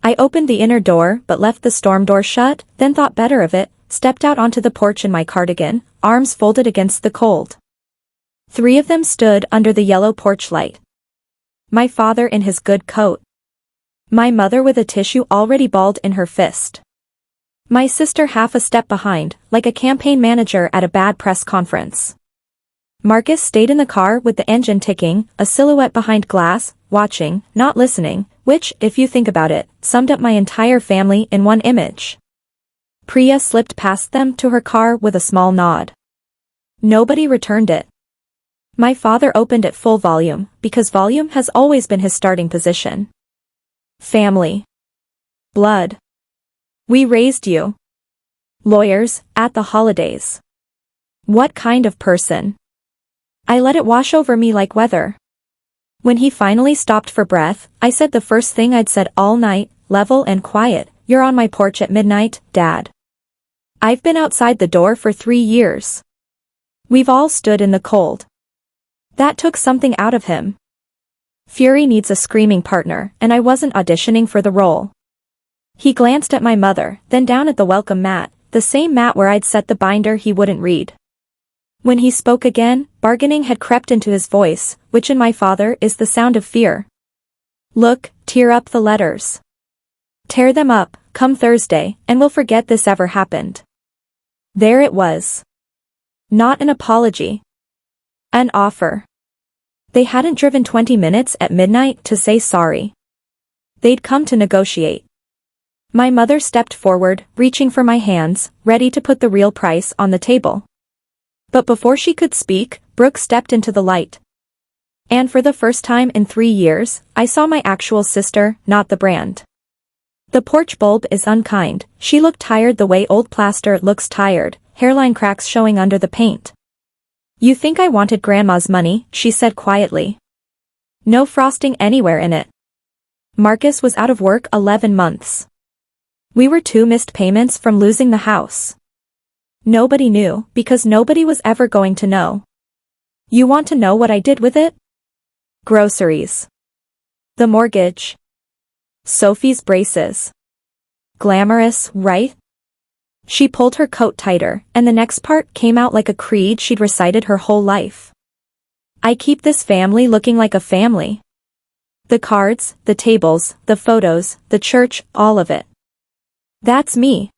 S1: I opened the inner door but left the storm door shut, then thought better of it, stepped out onto the porch in my cardigan, arms folded against the cold. 3 of them stood under the yellow porch light. My father in his good coat. My mother with a tissue already balled in her fist. My sister half a step behind, like a campaign manager at a bad press conference. Marcus stayed in the car with the engine ticking, a silhouette behind glass, watching, not listening, which, if you think about it, summed up my entire family in one image. Priya slipped past them to her car with a small nod. Nobody returned it. My father opened at full volume, because volume has always been his starting position. Family. Blood. We raised you. Lawyers, at the holidays. What kind of person? I let it wash over me like weather. When he finally stopped for breath, I said the first thing I'd said all night, level and quiet, you're on my porch at midnight, Dad. I've been outside the door for 3 years. We've all stood in the cold. That took something out of him. Fury needs a screaming partner, and I wasn't auditioning for the role. He glanced at my mother, then down at the welcome mat, the same mat where I'd set the binder he wouldn't read. When he spoke again, bargaining had crept into his voice, which in my father is the sound of fear. Look, tear up the letters. Tear them up, come Thursday, and we'll forget this ever happened. There it was. Not an apology. An offer. They hadn't driven 20 minutes at midnight to say sorry. They'd come to negotiate. My mother stepped forward, reaching for my hands, ready to put the real price on the table. But before she could speak, Brooke stepped into the light. And for the first time in 3 years, I saw my actual sister, not the brand. The porch bulb is unkind. She looked tired the way old plaster looks tired, hairline cracks showing under the paint. You think I wanted Grandma's money, she said quietly. No frosting anywhere in it. Marcus was out of work 11 months. We were 2 missed payments from losing the house. Nobody knew, because nobody was ever going to know. You want to know what I did with it? Groceries. The mortgage. Sophie's braces. Glamorous, right? She pulled her coat tighter, and the next part came out like a creed she'd recited her whole life. I keep this family looking like a family. The cards, the tables, the photos, the church, all of it. That's me.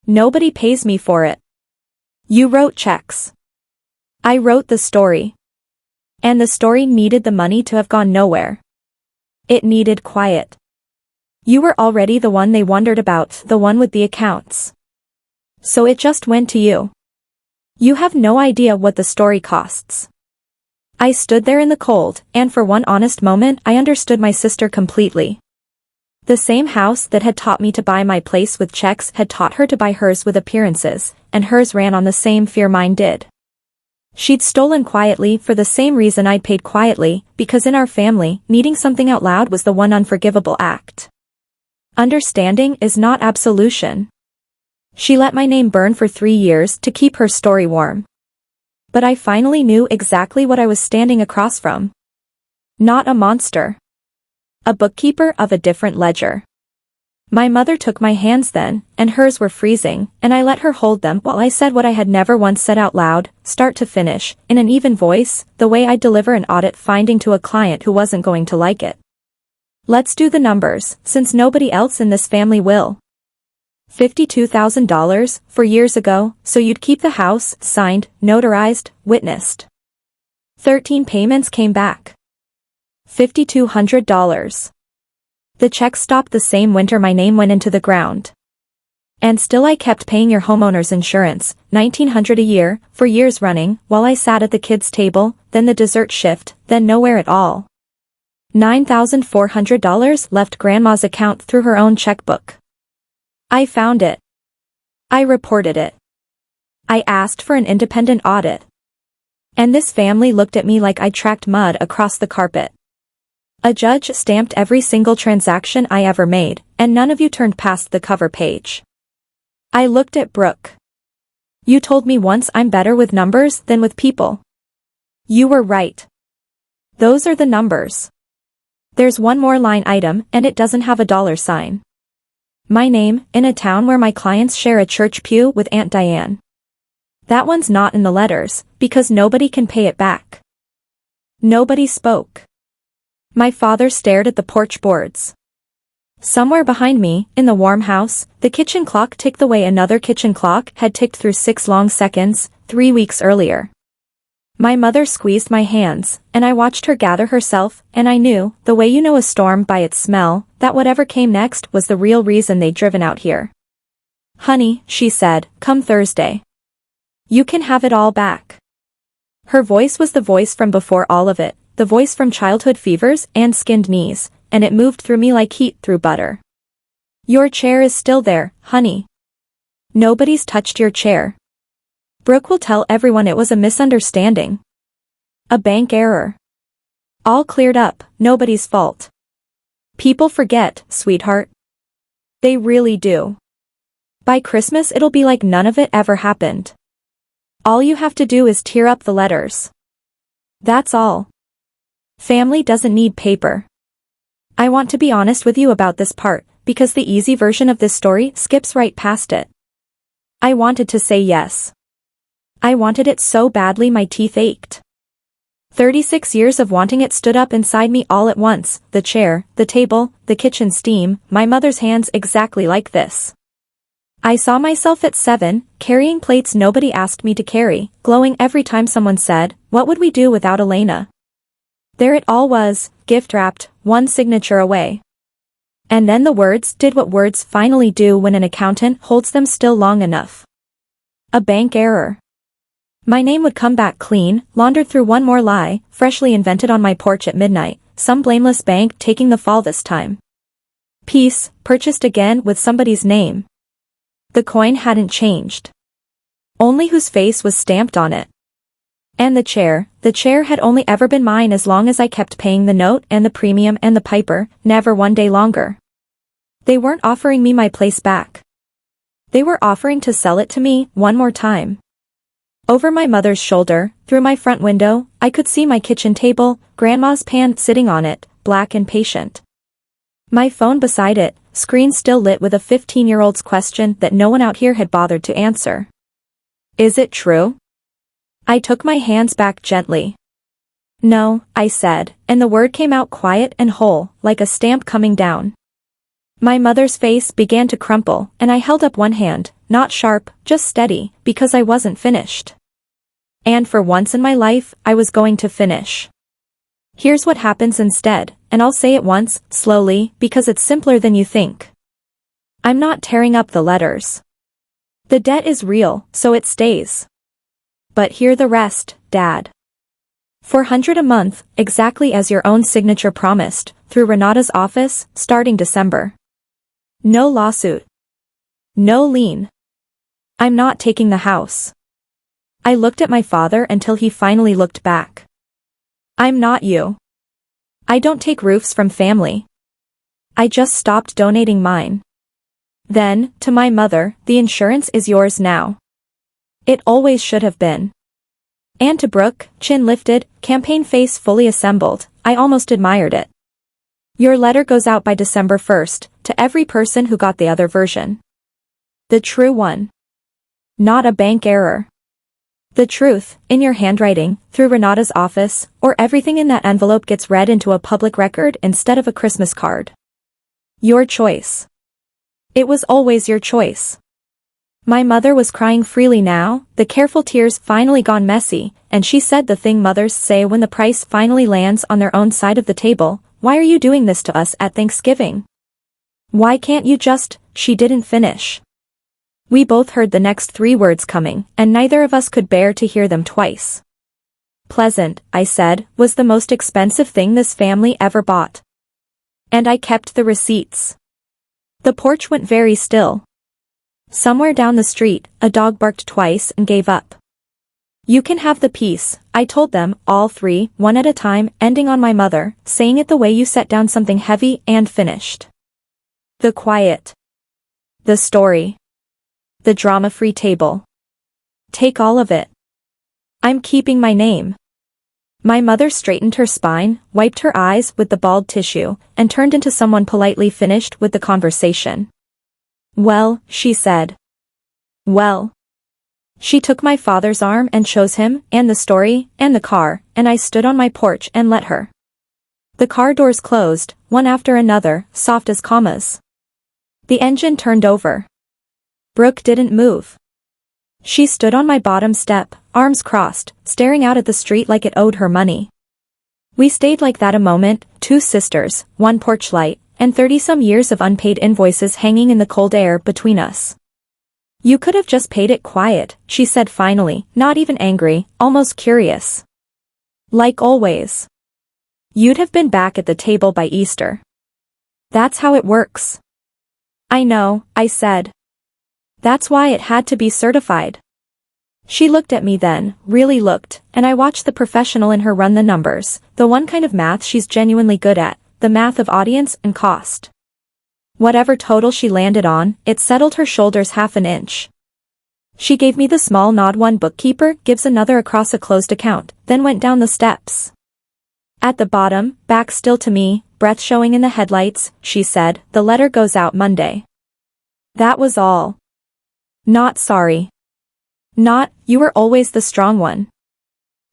S1: Nobody pays me for it. You wrote checks. I wrote the story. And the story needed the money to have gone nowhere. It needed quiet. You were already the one they wondered about, the one with the accounts. So it just went to you. You have no idea what the story costs. I stood there in the cold, and for one honest moment I understood my sister completely. The same house that had taught me to buy my place with checks had taught her to buy hers with appearances, and hers ran on the same fear mine did. She'd stolen quietly for the same reason I'd paid quietly, because in our family, needing something out loud was the one unforgivable act. Understanding is not absolution. She let my name burn for 3 years to keep her story warm. But I finally knew exactly what I was standing across from. Not a monster. A bookkeeper of a different ledger. My mother took my hands then, and hers were freezing, and I let her hold them while I said what I had never once said out loud, start to finish, in an even voice, the way I'd deliver an audit finding to a client who wasn't going to like it. Let's do the numbers, since nobody else in this family will. $52,000, 4 years ago, so you'd keep the house, signed, notarized, witnessed. 13 payments came back. $5,200. The check stopped the same winter my name went into the ground. And still I kept paying your homeowner's insurance, $1,900 a year, for years running, while I sat at the kids' table, then the dessert shift, then nowhere at all. $9,400 left Grandma's account through her own checkbook. I found it. I reported it. I asked for an independent audit. And this family looked at me like I tracked mud across the carpet. A judge stamped every single transaction I ever made, and none of you turned past the cover page. I looked at Brooke. You told me once I'm better with numbers than with people. You were right. Those are the numbers. There's one more line item, and it doesn't have a dollar sign. My name, in a town where my clients share a church pew with Aunt Diane. That one's not in the letters, because nobody can pay it back. Nobody spoke. My father stared at the porch boards. Somewhere behind me, in the warm house, the kitchen clock ticked the way another kitchen clock had ticked through 6 long seconds, 3 weeks earlier. My mother squeezed my hands, and I watched her gather herself, and I knew, the way you know a storm by its smell, that whatever came next was the real reason they'd driven out here. Honey, she said, come Thursday. You can have it all back. Her voice was the voice from before all of it, the voice from childhood fevers and skinned knees, and it moved through me like heat through butter. Your chair is still there, honey. Nobody's touched your chair. Brooke will tell everyone it was a misunderstanding. A bank error. All cleared up, nobody's fault. People forget, sweetheart. They really do. By Christmas it'll be like none of it ever happened. All you have to do is tear up the letters. That's all. Family doesn't need paper. I want to be honest with you about this part, because the easy version of this story skips right past it. I wanted to say yes. I wanted it so badly my teeth ached. 36 years of wanting it stood up inside me all at once, the chair, the table, the kitchen steam, my mother's hands exactly like this. I saw myself at 7, carrying plates nobody asked me to carry, glowing every time someone said, "What would we do without Elena?" There it all was, gift-wrapped, one signature away. And then the words did what words finally do when an accountant holds them still long enough. A bank error. My name would come back clean, laundered through one more lie, freshly invented on my porch at midnight, some blameless bank taking the fall this time. Peace, purchased again with somebody's name. The coin hadn't changed. Only whose face was stamped on it. And the chair had only ever been mine as long as I kept paying the note and the premium and the piper, never one day longer. They weren't offering me my place back. They were offering to sell it to me one more time. Over my mother's shoulder, through my front window, I could see my kitchen table, Grandma's pan sitting on it, black and patient. My phone beside it, screen still lit with a 15-year-old's question that no one out here had bothered to answer. Is it true? I took my hands back gently. No, I said, and the word came out quiet and whole, like a stamp coming down. My mother's face began to crumple, and I held up one hand, not sharp, just steady, because I wasn't finished. And for once in my life, I was going to finish. Here's what happens instead, and I'll say it once, slowly, because it's simpler than you think. I'm not tearing up the letters. The debt is real, so it stays. But hear the rest, Dad. $400 a month, exactly as your own signature promised, through Renata's office, starting December. No lawsuit. No lien. I'm not taking the house. I looked at my father until he finally looked back. I'm not you. I don't take roofs from family. I just stopped donating mine. Then, to my mother, the insurance is yours now. It always should have been. And to Brooke, chin lifted, campaign face fully assembled, I almost admired it. Your letter goes out by December 1st, to every person who got the other version. The true one. Not a bank error. The truth, in your handwriting, through Renata's office, or everything in that envelope gets read into a public record instead of a Christmas card. Your choice. It was always your choice. My mother was crying freely now, the careful tears finally gone messy, and she said the thing mothers say when the price finally lands on their own side of the table, "Why are you doing this to us at Thanksgiving? Why can't you just..." She didn't finish. We both heard the next 3 words coming, and neither of us could bear to hear them twice. Pleasant, I said, was the most expensive thing this family ever bought. And I kept the receipts. The porch went very still. Somewhere down the street, a dog barked twice and gave up. You can have the piece, I told them, all 3, one at a time, ending on my mother, saying it the way you set down something heavy and finished. The quiet. The story. The drama-free table. Take all of it. I'm keeping my name. My mother straightened her spine, wiped her eyes with the bald tissue, and turned into someone politely finished with the conversation. Well, she said. Well. She took my father's arm and chose him, and the story, and the car, and I stood on my porch and let her. The car doors closed, one after another, soft as commas. The engine turned over. Brooke didn't move. She stood on my bottom step, arms crossed, staring out at the street like it owed her money. We stayed like that a moment, 2 sisters, 1 porch light, and 30-some years of unpaid invoices hanging in the cold air between us. You could have just paid it quiet, she said finally, not even angry, almost curious. Like always. You'd have been back at the table by Easter. That's how it works. I know, I said. That's why it had to be certified. She looked at me then, really looked, and I watched the professional in her run the numbers, the one kind of math she's genuinely good at, the math of audience and cost. Whatever total she landed on, it settled her shoulders half an inch. She gave me the small nod one bookkeeper gives another across a closed account, then went down the steps. At the bottom, back still to me, breath showing in the headlights, she said, the letter goes out Monday. That was all. Not sorry. Not, you were always the strong one.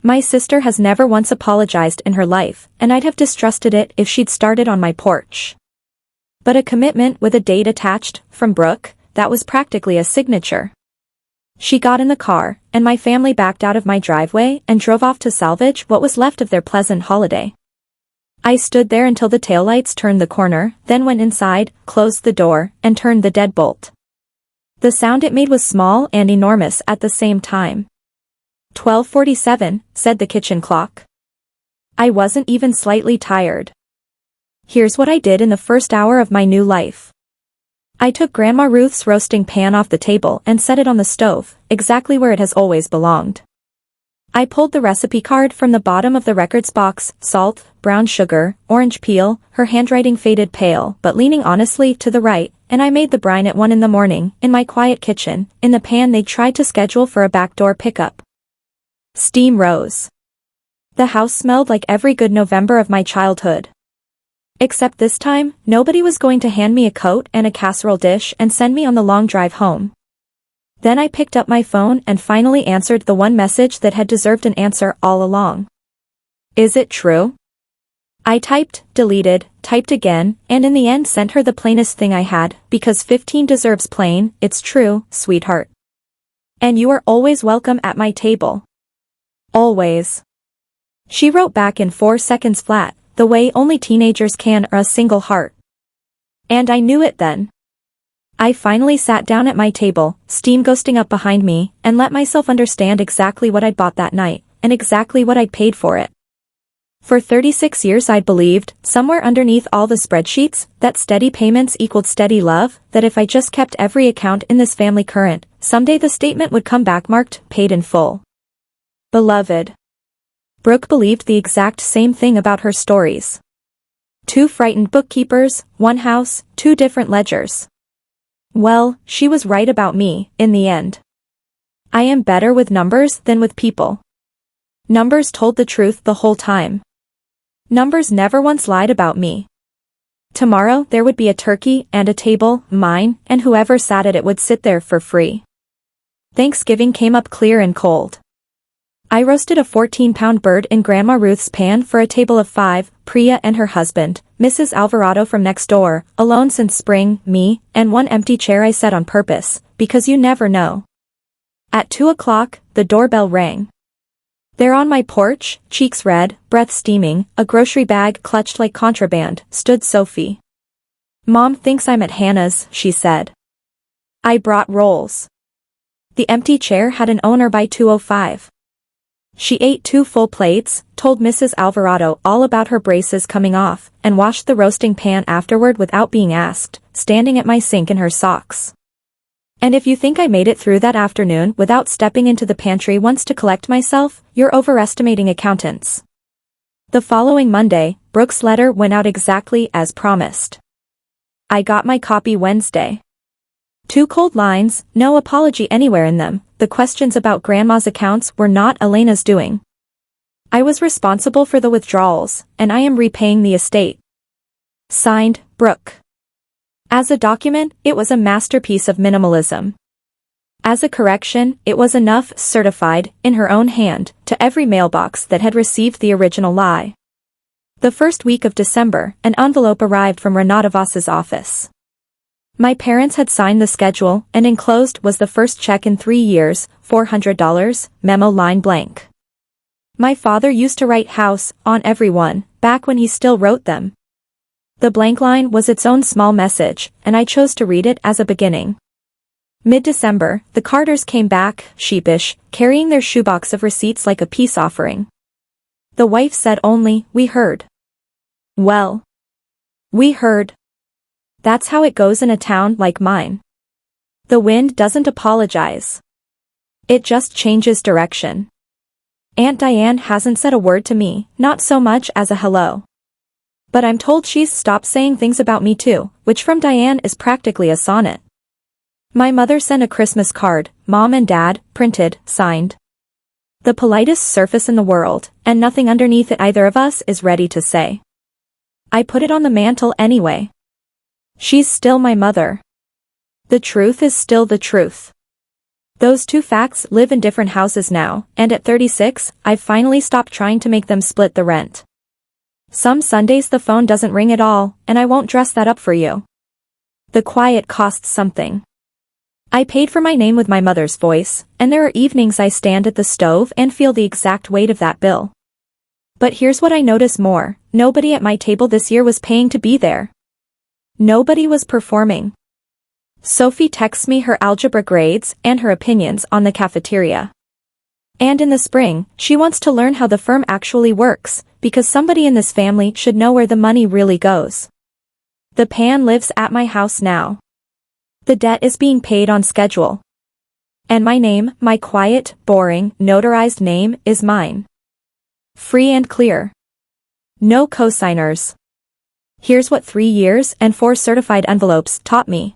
S1: My sister has never once apologized in her life, and I'd have distrusted it if she'd started on my porch. But a commitment with a date attached, from Brooke, that was practically a signature. She got in the car, and my family backed out of my driveway and drove off to salvage what was left of their pleasant holiday. I stood there until the taillights turned the corner, then went inside, closed the door, and turned the deadbolt. The sound it made was small and enormous at the same time. 12:47, said the kitchen clock. I wasn't even slightly tired. Here's what I did in the first hour of my new life. I took Grandma Ruth's roasting pan off the table and set it on the stove, exactly where it has always belonged. I pulled the recipe card from the bottom of the records box, salt, brown sugar, orange peel, her handwriting faded pale but leaning honestly to the right, and I made the brine at 1 in the morning, in my quiet kitchen, in the pan they'd tried to schedule for a backdoor pickup. Steam rose. The house smelled like every good November of my childhood. Except this time, nobody was going to hand me a coat and a casserole dish and send me on the long drive home. Then I picked up my phone and finally answered the one message that had deserved an answer all along. Is it true? I typed, deleted, typed again, and in the end sent her the plainest thing I had, because 15 deserves plain, it's true, sweetheart. And you are always welcome at my table. Always. She wrote back in 4 seconds flat, the way only teenagers can, or a single heart. And I knew it then. I finally sat down at my table, steam ghosting up behind me, and let myself understand exactly what I'd bought that night, and exactly what I'd paid for it. For 36 years I'd believed, somewhere underneath all the spreadsheets, that steady payments equaled steady love, that if I just kept every account in this family current, someday the statement would come back marked, paid in full. Beloved. Brooke believed the exact same thing about her stories. 2 frightened bookkeepers, 1 house, 2 different ledgers. Well, she was right about me, in the end. I am better with numbers than with people. Numbers told the truth the whole time. Numbers never once lied about me. Tomorrow there would be a turkey and a table, mine, and whoever sat at it would sit there for free. Thanksgiving came up clear and cold. I roasted a 14-pound bird in Grandma Ruth's pan for a table of 5, Priya and her husband, Mrs. Alvarado from next door, alone since spring, me, and 1 empty chair I set on purpose, because you never know. At 2 o'clock, the doorbell rang. There on my porch, cheeks red, breath steaming, a grocery bag clutched like contraband, stood Sophie. Mom thinks I'm at Hannah's, she said. I brought rolls. The empty chair had an owner by 2:05. She ate 2 full plates, told Mrs. Alvarado all about her braces coming off, and washed the roasting pan afterward without being asked, standing at my sink in her socks. And if you think I made it through that afternoon without stepping into the pantry once to collect myself, you're overestimating accountants. The following Monday, Brooke's letter went out exactly as promised. I got my copy Wednesday. 2 cold lines, no apology anywhere in them. The questions about Grandma's accounts were not Elena's doing. I was responsible for the withdrawals, and I am repaying the estate. Signed, Brooke. As a document, it was a masterpiece of minimalism. As a correction, it was enough, certified, in her own hand, to every mailbox that had received the original lie. The first week of December, an envelope arrived from Renata's office. My parents had signed the schedule, and enclosed was the first check in 3 years, $400, memo line blank. My father used to write house on every one, back when he still wrote them. The blank line was its own small message, and I chose to read it as a beginning. Mid-December, the Carters came back, sheepish, carrying their shoebox of receipts like a peace offering. The wife said only, "We heard." Well. We heard. That's how it goes in a town like mine. The wind doesn't apologize. It just changes direction. Aunt Diane hasn't said a word to me, not so much as a hello. But I'm told she's stopped saying things about me too, which from Diane is practically a sonnet. My mother sent a Christmas card, Mom and Dad, printed, signed. The politest surface in the world, and nothing underneath it either of us is ready to say. I put it on the mantle anyway. She's still my mother. The truth is still the truth. Those two facts live in different houses now, and at 36, I've finally stopped trying to make them split the rent. Some Sundays the phone doesn't ring at all, and I won't dress that up for you. The quiet costs something. I paid for my name with my mother's voice, and there are evenings I stand at the stove and feel the exact weight of that bill. But here's what I notice more: nobody at my table this year was paying to be there. Nobody was performing. Sophie texts me her algebra grades and her opinions on the cafeteria. And in the spring, she wants to learn how the firm actually works, because somebody in this family should know where the money really goes. The pan lives at my house now. The debt is being paid on schedule. And my name, my quiet, boring, notarized name, is mine. Free and clear. No cosigners. Here's what 3 years and 4 certified envelopes taught me.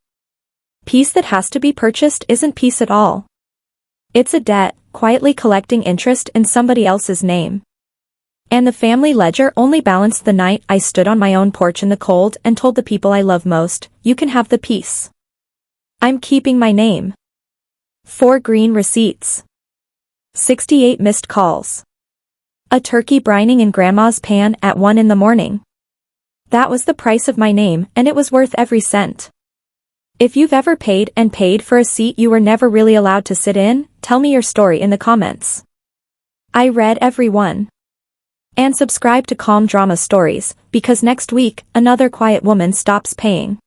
S1: Peace that has to be purchased isn't peace at all. It's a debt, quietly collecting interest in somebody else's name. And the family ledger only balanced the night I stood on my own porch in the cold and told the people I love most, you can have the peace. I'm keeping my name. 4 green receipts. 68 missed calls. A turkey brining in grandma's pan at 1 in the morning. That was the price of my name, and it was worth every cent. If you've ever paid and paid for a seat you were never really allowed to sit in, tell me your story in the comments. I read every one. And subscribe to Calm Drama Stories, because next week, another quiet woman stops paying.